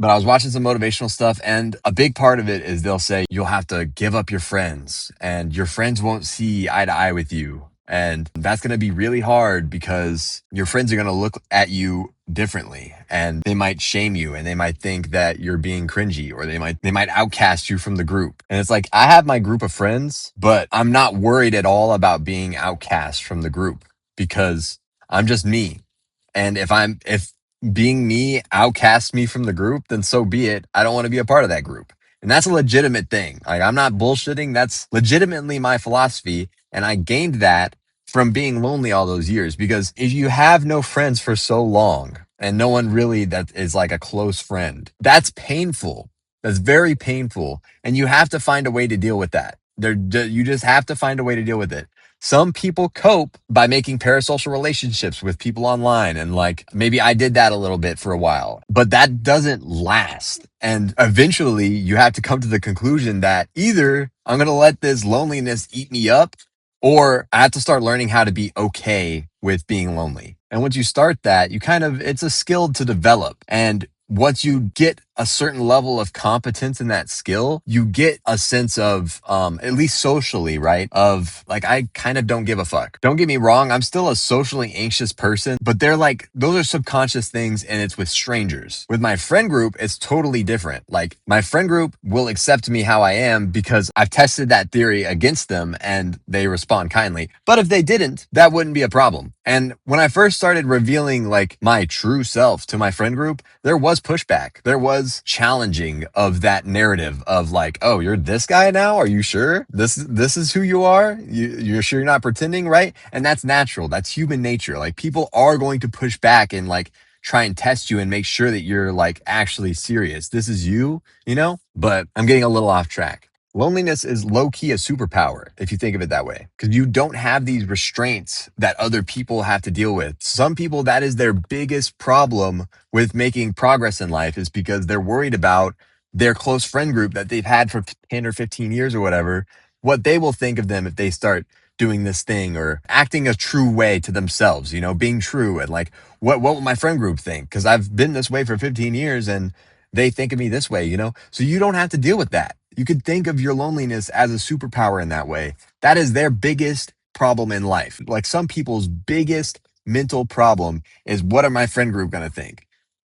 but I was watching some motivational stuff, and a big part of it is they'll say you'll have to give up your friends, and your friends won't see eye to eye with you. And that's going to be really hard because your friends are going to look at you differently, and they might shame you, and they might think that you're being cringy, or they might outcast you from the group. And it's like, I have my group of friends, but I'm not worried at all about being outcast from the group because I'm just me. And if being me outcasts me from the group, then so be it. I don't want to be a part of that group. And that's a legitimate thing. Like, I'm not bullshitting. That's legitimately my philosophy. And I gained that from being lonely all those years, because if you have no friends for so long and no one really that is like a close friend, that's painful. That's very painful. And you have to find a way to deal with that. You just have to find a way to deal with it. Some people cope by making parasocial relationships with people online. And like, maybe I did that a little bit for a while, but that doesn't last. And eventually you have to come to the conclusion that either I'm going to let this loneliness eat me up, or I have to start learning how to be okay with being lonely. And once you start that, it's a skill to develop. And once you get a certain level of competence in that skill, you get a sense of, at least socially, right? Of like, I kind of don't give a fuck. Don't get me wrong. I'm still a socially anxious person, but they're like, those are subconscious things, and it's with strangers. With my friend group, it's totally different. Like, my friend group will accept me how I am because I've tested that theory against them and they respond kindly. But if they didn't, that wouldn't be a problem. And when I first started revealing like my true self to my friend group, there was pushback. There was challenging of that narrative of like, oh, you're this guy now? Are you sure this is who you are? You're sure you're not pretending, right? And that's natural. That's human nature. Like, people are going to push back and like try and test you and make sure that you're like actually serious. This is you, you know? But I'm getting a little off track. Loneliness is low key a superpower if you think of it that way, because you don't have these restraints that other people have to deal with. Some people, that is their biggest problem with making progress in life, is because they're worried about their close friend group that they've had for 10 or 15 years or whatever, what they will think of them if they start doing this thing or acting a true way to themselves, being true, and like, what will my friend group think? Because I've been this way for 15 years and they think of me this way. So you don't have to deal with that. You could think of your loneliness as a superpower in that way. That is their biggest problem in life. Like, some people's biggest mental problem is, what are my friend group going to think?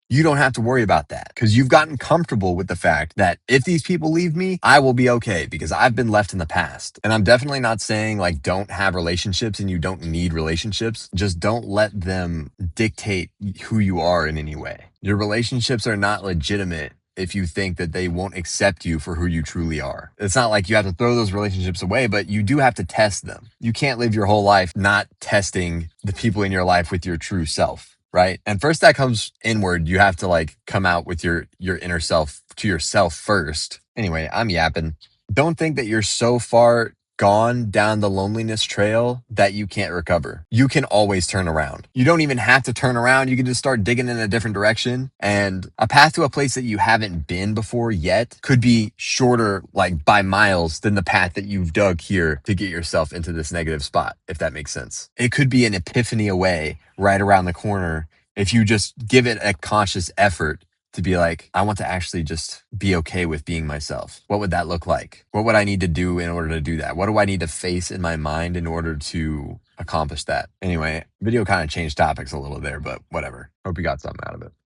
You don't have to worry about that because you've gotten comfortable with the fact that if these people leave me, I will be okay because I've been left in the past. And I'm definitely not saying like don't have relationships and you don't need relationships. Just don't let them dictate who you are in any way. Your relationships are not legitimate if you think that they won't accept you for who you truly are. It's not like you have to throw those relationships away, but you do have to test them. You can't live your whole life not testing the people in your life with your true self, right? And first that comes inward. You have to like come out with your inner self to yourself first. Anyway, I'm yapping. Don't think that you're so far gone down the loneliness trail that you can't recover. You can always turn around. You don't even have to turn around. You can just start digging in a different direction. And a path to a place that you haven't been before yet could be shorter, like by miles, than the path that you've dug here to get yourself into this negative spot, if that makes sense. It could be an epiphany away right around the corner if you just give it a conscious effort to be like, I want to actually just be okay with being myself. What would that look like? What would I need to do in order to do that? What do I need to face in my mind in order to accomplish that? Anyway, video kind of changed topics a little there, but whatever. Hope you got something out of it.